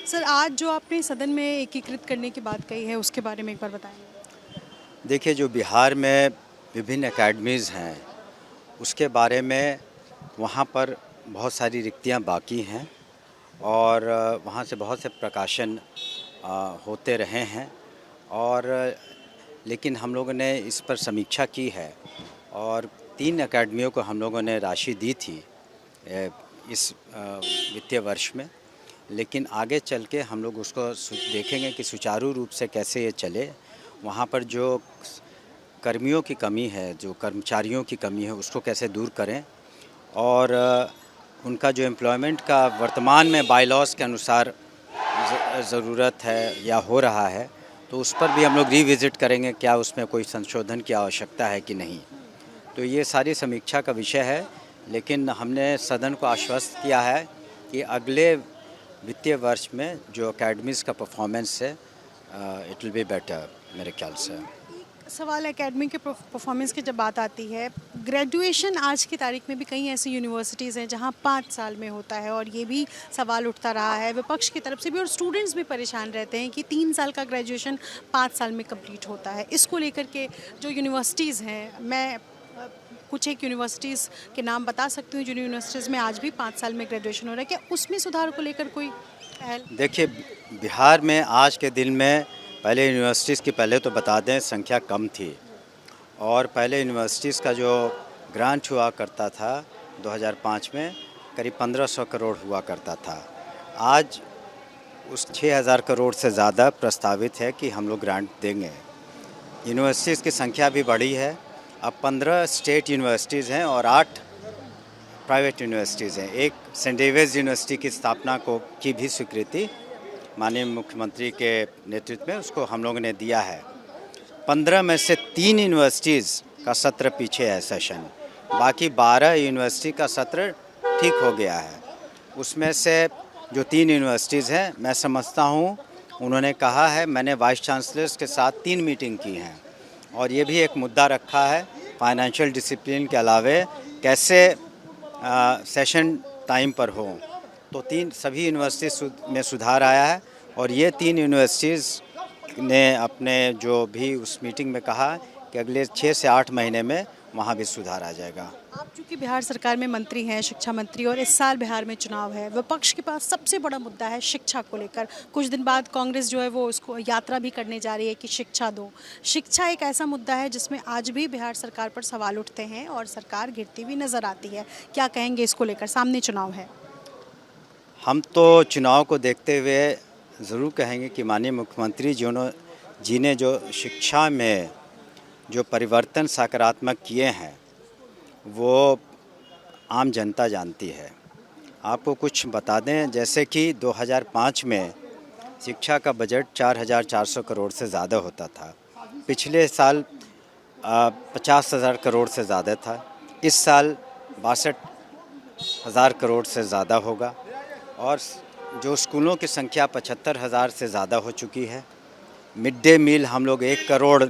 Sir, आज जो आपने सदन में एकीकृत करने की बात कही है, उसके बारे में एक बार बताएँगे? देखिए, जो बिहार में विभिन्न एकेडमीज़ हैं, उसके बारे में वहाँ पर बहुत सारी रिक्तियाँ बाकी हैं और वहाँ से बहुत से प्रकाशन होते रहे हैं और लेकिन हम लोगों ने इस पर समीक्षा की है और 3 एकेडमियों को हम लोगों ने राशि दी थी इस वित्तीय वर्ष में। लेकिन आगे चल के हम लोग उसको देखेंगे कि सुचारू रूप से कैसे ये चले। वहाँ पर जो कर्मियों की कमी है, जो कर्मचारियों की कमी है, उसको कैसे दूर करें और उनका जो एम्प्लॉयमेंट का वर्तमान में बायलॉज़ के अनुसार ज़रूरत है या हो रहा है, तो उस पर भी हम लोग रिविज़िट करेंगे, क्या उसमें कोई संशोधन की आवश्यकता है कि नहीं। तो ये सारी समीक्षा का विषय है, लेकिन हमने सदन को आश्वस्त किया है कि अगले वित्तीय वर्ष में जो अकेडमीज़ का परफॉर्मेंस है इट विल बी बेटर मेरे ख्याल से। एक सवाल एकेडमी के परफॉर्मेंस की जब बात आती है, ग्रेजुएशन आज की तारीख में भी कई ऐसी यूनिवर्सिटीज़ हैं जहां 5 साल में होता है और ये भी सवाल उठता रहा है विपक्ष की तरफ से भी और स्टूडेंट्स भी परेशान रहते हैं कि 3 साल का ग्रेजुएशन 5 साल में कंप्लीट होता है। इसको लेकर के जो यूनिवर्सिटीज़ हैं, मैं कुछ एक यूनिवर्सिटीज़ के नाम बता सकती हूँ जिन यूनिवर्सिटीज़ में आज भी 5 साल में ग्रेजुएशन हो रहा है। क्या उसमें सुधार को लेकर कोई पहल? देखिए, बिहार में आज के दिन में पहले यूनिवर्सिटीज़ की पहले तो बता दें संख्या कम थी और पहले यूनिवर्सिटीज़ का जो ग्रांट हुआ करता था 2005 में करीब 1500 करोड़ हुआ करता था। आज उस 6000 करोड़ से ज़्यादा प्रस्तावित है कि हम लोग ग्रांट देंगे। यूनिवर्सिटीज़ की संख्या भी बढ़ी है। अब 15 स्टेट यूनिवर्सिटीज़ हैं और 8 प्राइवेट यूनिवर्सिटीज़ हैं। एक सेंट डेविड्स यूनिवर्सिटी की स्थापना की भी स्वीकृति माननीय मुख्यमंत्री के नेतृत्व में उसको हम लोगों ने दिया है। 15 में से 3 यूनिवर्सिटीज़ का सत्र पीछे है सेशन, बाकी 12 यूनिवर्सिटी का सत्र ठीक हो गया है। उसमें से जो 3 यूनिवर्सिटीज़ हैं, मैं समझता हूँ उन्होंने कहा है, मैंने वाइस चांसलर्स के साथ 3 मीटिंग की हैं और ये भी एक मुद्दा रखा है फाइनेंशियल डिसिप्लिन के अलावे कैसे सेशन टाइम पर हो। तो सभी यूनिवर्सिटीज़ में सुधार आया है और ये 3 यूनिवर्सिटीज़ ने अपने जो भी उस मीटिंग में कहा कि अगले 6 से 8 महीने में वहाँ भी सुधार आ जाएगा। आप चूँकि बिहार सरकार में मंत्री हैं, शिक्षा मंत्री, और इस साल बिहार में चुनाव है, विपक्ष के पास सबसे बड़ा मुद्दा है शिक्षा को लेकर। कुछ दिन बाद कांग्रेस जो है वो उसको यात्रा भी करने जा रही है कि शिक्षा दो। शिक्षा एक ऐसा मुद्दा है जिसमें आज भी बिहार सरकार पर सवाल उठते हैं और सरकार गिरती हुई नज़र आती है। क्या कहेंगे इसको लेकर? सामने चुनाव है। हम तो चुनाव को देखते हुए ज़रूर कहेंगे कि माननीय मुख्यमंत्री जी ने जो शिक्षा में जो परिवर्तन सकारात्मक किए हैं वो आम जनता जानती है। आपको कुछ बता दें, जैसे कि 2005 में शिक्षा का बजट 4400 करोड़ से ज़्यादा होता था। पिछले साल 50,000 करोड़ से ज़्यादा था। इस साल 62,000 करोड़ से ज़्यादा होगा और जो स्कूलों की संख्या 75,000 से ज़्यादा हो चुकी है। मिड डे मील हम लोग 1 करोड़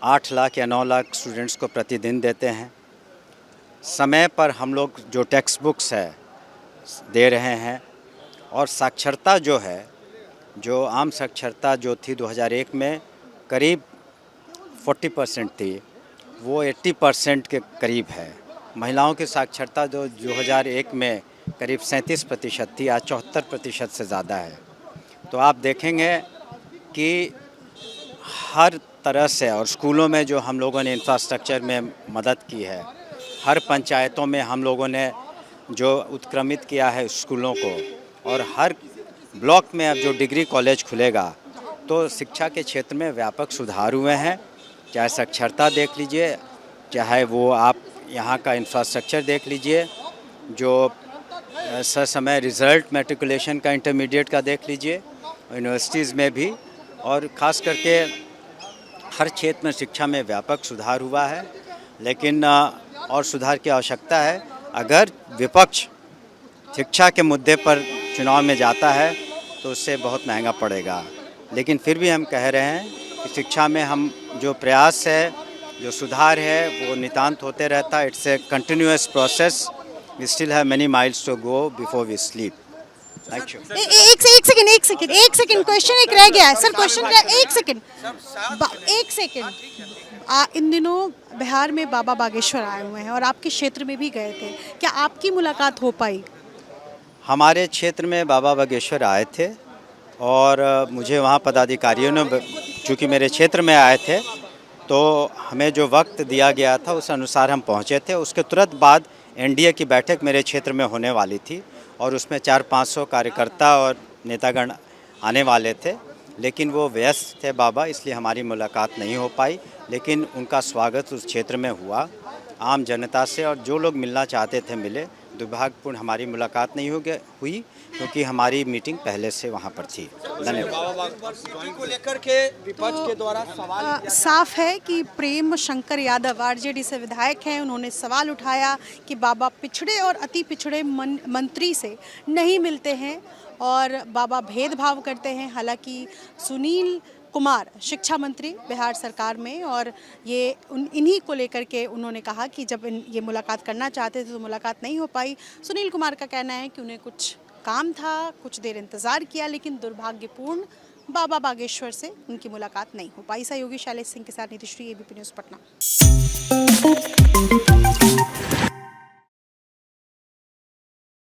8 लाख या 9 लाख स्टूडेंट्स को प्रतिदिन देते हैं। समय पर हम लोग जो टेक्स्ट बुक्स है दे रहे हैं और साक्षरता जो है, जो आम साक्षरता जो थी 2001 में करीब 40% थी, वो 80% के करीब है। महिलाओं की साक्षरता जो 2001 में करीब 37% थी, आज 74% से ज़्यादा है। तो आप देखेंगे कि हर तरह से, और स्कूलों में जो हम लोगों ने इंफ्रास्ट्रक्चर में मदद की है, हर पंचायतों में हम लोगों ने जो उत्क्रमित किया है स्कूलों को, और हर ब्लॉक में अब जो डिग्री कॉलेज खुलेगा तो शिक्षा के क्षेत्र में व्यापक सुधार हुए हैं। चाहे साक्षरता देख लीजिए, चाहे वो आप यहाँ का इंफ्रास्ट्रक्चर देख लीजिए, जो समय रिज़ल्ट मैट्रिकुलेशन का इंटरमीडिएट का देख लीजिए, यूनिवर्सिटीज़ में भी, और ख़ास करके हर क्षेत्र में शिक्षा में व्यापक सुधार हुआ है। लेकिन और सुधार की आवश्यकता है। अगर विपक्ष शिक्षा के मुद्दे पर चुनाव में जाता है तो उससे बहुत महंगा पड़ेगा। लेकिन फिर भी हम कह रहे हैं कि शिक्षा में हम जो प्रयास है, जो सुधार है, वो नितांत होते रहता है। It's a continuous process. We still have many miles to go before we sleep. Thank you. एक सेकंड क्वेश्चन एक रह गया है सर, एक सेकंड, एक सेकंड। इन दिनों बिहार में बाबा बागेश्वर आए हुए हैं और आपके क्षेत्र में भी गए थे, क्या आपकी मुलाकात हो पाई? हमारे क्षेत्र में बाबा बागेश्वर आए थे और मुझे वहाँ पदाधिकारियों ने, चूँकि मेरे क्षेत्र में आए थे, तो हमें जो वक्त दिया गया था उस अनुसार हम पहुँचे थे। उसके तुरंत बाद एनडीए की बैठक मेरे क्षेत्र में होने वाली थी और उसमें 400-500 कार्यकर्ता और नेतागण आने वाले थे, लेकिन वो व्यस्त थे बाबा, इसलिए हमारी मुलाकात नहीं हो पाई। लेकिन उनका स्वागत उस क्षेत्र में हुआ आम जनता से, और जो लोग मिलना चाहते थे मिले। दुर्भाग्यपूर्ण हमारी मुलाकात नहीं हुई क्योंकि हमारी मीटिंग पहले से वहाँ पर थी। धन्यवाद। को लेकर के विपक्ष के द्वारा सवाल साफ है कि प्रेम शंकर यादव आरजेडी से विधायक हैं, उन्होंने सवाल उठाया कि बाबा पिछड़े और अति पिछड़े मंत्री से नहीं मिलते हैं और बाबा भेदभाव करते हैं। हालांकि सुनील कुमार शिक्षा मंत्री बिहार सरकार में, और ये इन्हीं को लेकर के उन्होंने कहा कि जब ये मुलाकात करना चाहते थे तो मुलाकात नहीं हो पाई। सुनील कुमार का कहना है कि उन्हें कुछ काम था, कुछ देर इंतज़ार किया, लेकिन दुर्भाग्यपूर्ण बाबा बागेश्वर से उनकी मुलाकात नहीं हो पाई। सहयोगी शैलेश सिंह के साथ नीतीश्री, एबीपी न्यूज़ पटना।